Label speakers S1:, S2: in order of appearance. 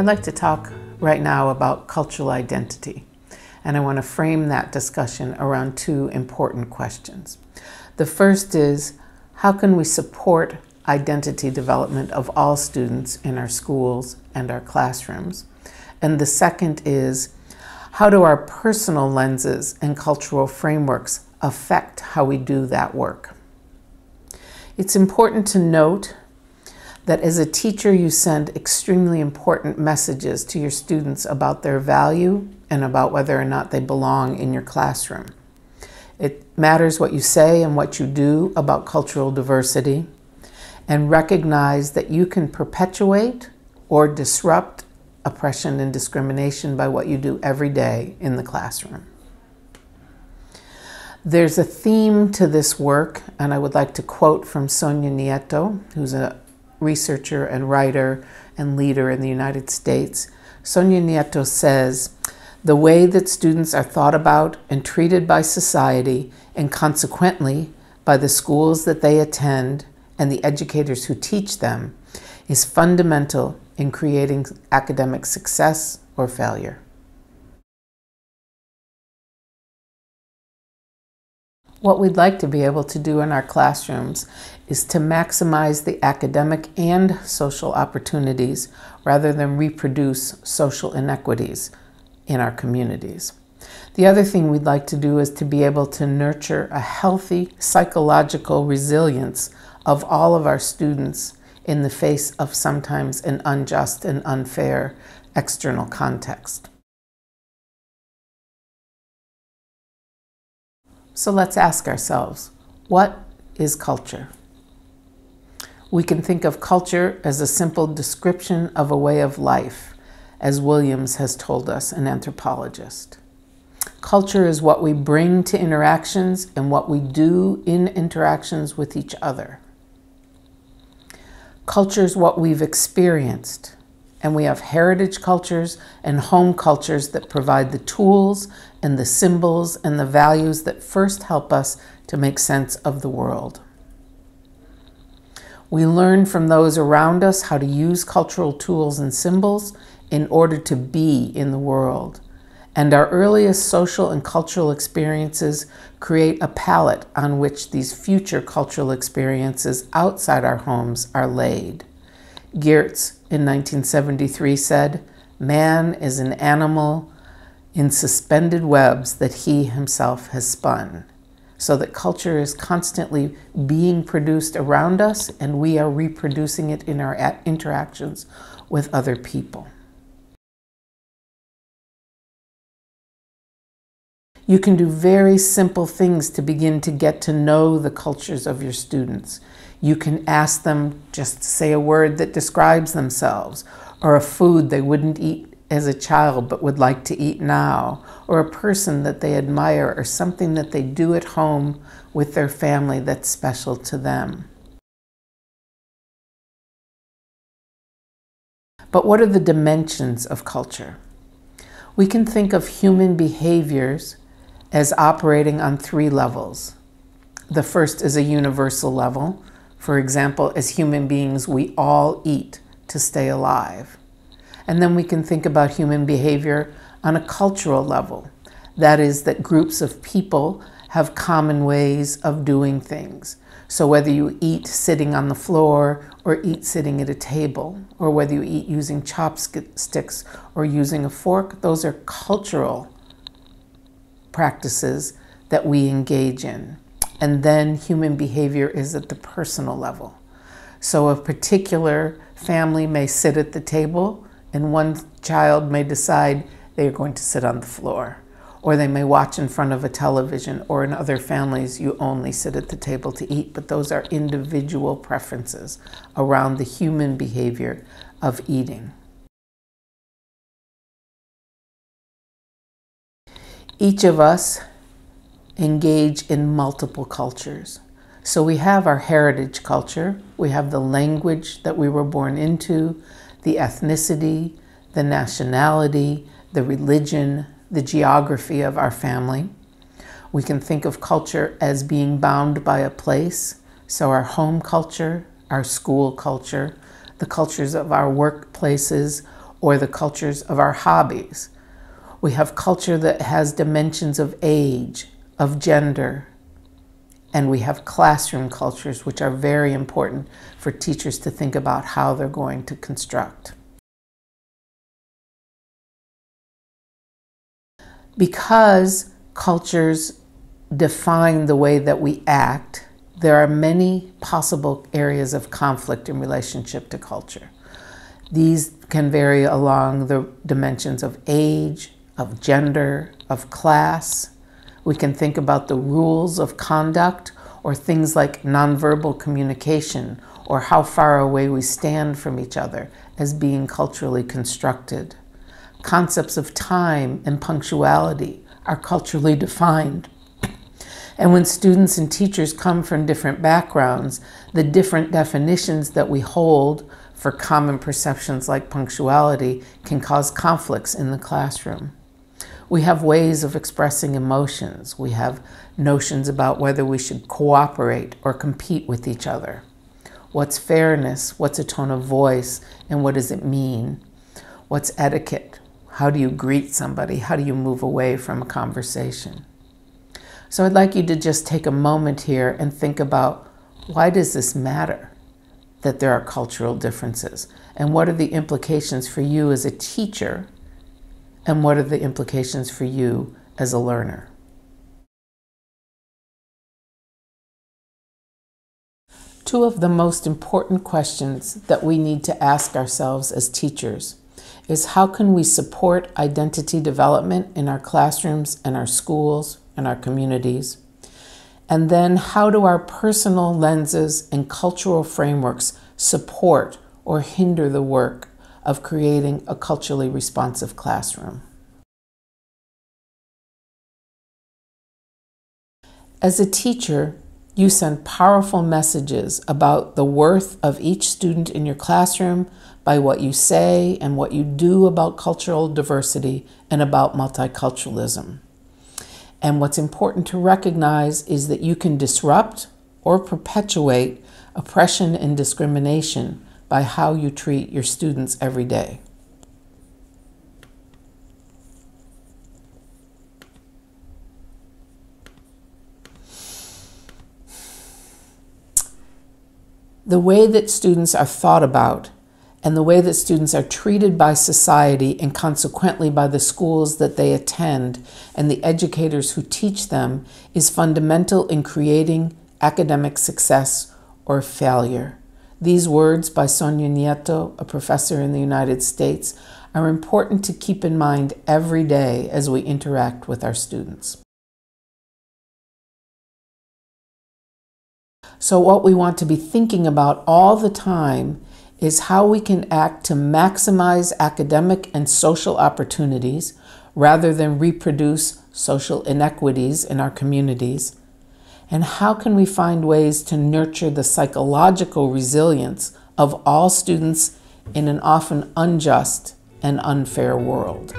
S1: I'd like to talk right now about cultural identity, and I want to frame that discussion around two important questions. The first is, how can we support identity development of all students in our schools and our classrooms? And the second is, how do our personal lenses and cultural frameworks affect how we do that work? It's important to note that as a teacher, you send extremely important messages to your students about their value and about whether or not they belong in your classroom. It matters what you say and what you do about cultural diversity, and recognize that you can perpetuate or disrupt oppression and discrimination by what you do every day in the classroom. There's a theme to this work, and I would like to quote from Sonia Nieto, who's a researcher and writer and leader in the United States. Sonia Nieto says, "The way that students are thought about and treated by society, and consequently by the schools that they attend and the educators who teach them, is fundamental in creating academic success or failure." What we'd like to be able to do in our classrooms is to maximize the academic and social opportunities rather than reproduce social inequities in our communities. The other thing we'd like to do is to be able to nurture a healthy psychological resilience of all of our students in the face of sometimes an unjust and unfair external context. So let's ask ourselves, what is culture? We can think of culture as a simple description of a way of life, as Williams has told us, an anthropologist. Culture is what we bring to interactions and what we do in interactions with each other. Culture is what we've experienced, and we have heritage cultures and home cultures that provide the tools and the symbols and the values that first help us to make sense of the world. We learn from those around us how to use cultural tools and symbols in order to be in the world. And our earliest social and cultural experiences create a palette on which these future cultural experiences outside our homes are laid. Geertz in 1973 said, "Man is an animal in suspended webs that he himself has spun," so that culture is constantly being produced around us and we are reproducing it in our interactions with other people. You can do very simple things to begin to get to know the cultures of your students. You can ask them just to say a word that describes themselves, or a food they wouldn't eat as a child but would like to eat now, or a person that they admire, or something that they do at home with their family that's special to them. But what are the dimensions of culture? We can think of human behaviors as operating on three levels. The first is a universal level. For example, as human beings, we all eat to stay alive. And then we can think about human behavior on a cultural level. That is, that groups of people have common ways of doing things. So whether you eat sitting on the floor or eat sitting at a table, or whether you eat using chopsticks or using a fork, those are cultural practices that we engage in. And then human behavior is at the personal level. So a particular family may sit at the table and one child may decide they're going to sit on the floor, or they may watch in front of a television, or in other families you only sit at the table to eat, but those are individual preferences around the human behavior of eating. Each of us engage in multiple cultures. So we have our heritage culture, we have the language that we were born into, the ethnicity, the nationality, the religion, the geography of our family. We can think of culture as being bound by a place, so our home culture, our school culture, the cultures of our workplaces, or the cultures of our hobbies. We have culture that has dimensions of age, of gender, and we have classroom cultures, which are very important for teachers to think about how they're going to construct. Because cultures define the way that we act, there are many possible areas of conflict in relationship to culture. These can vary along the dimensions of age, of gender, of class. We can think about the rules of conduct or things like nonverbal communication or how far away we stand from each other as being culturally constructed. Concepts of time and punctuality are culturally defined. And when students and teachers come from different backgrounds, the different definitions that we hold for common perceptions like punctuality can cause conflicts in the classroom. We have ways of expressing emotions. We have notions about whether we should cooperate or compete with each other. What's fairness? What's a tone of voice? And what does it mean? What's etiquette? How do you greet somebody? How do you move away from a conversation? So I'd like you to just take a moment here and think about, why does this matter that there are cultural differences? And what are the implications for you as a teacher? And what are the implications for you as a learner? Two of the most important questions that we need to ask ourselves as teachers is, how can we support identity development in our classrooms and our schools and our communities? And then, how do our personal lenses and cultural frameworks support or hinder the work of creating a culturally responsive classroom? As a teacher, you send powerful messages about the worth of each student in your classroom by what you say and what you do about cultural diversity and about multiculturalism. And what's important to recognize is that you can disrupt or perpetuate oppression and discrimination by how you treat your students every day. The way that students are thought about and the way that students are treated by society and consequently by the schools that they attend and the educators who teach them is fundamental in creating academic success or failure. These words by Sonia Nieto, a professor in the United States, are important to keep in mind every day as we interact with our students. So what we want to be thinking about all the time is how we can act to maximize academic and social opportunities rather than reproduce social inequities in our communities. And how can we find ways to nurture the psychological resilience of all students in an often unjust and unfair world?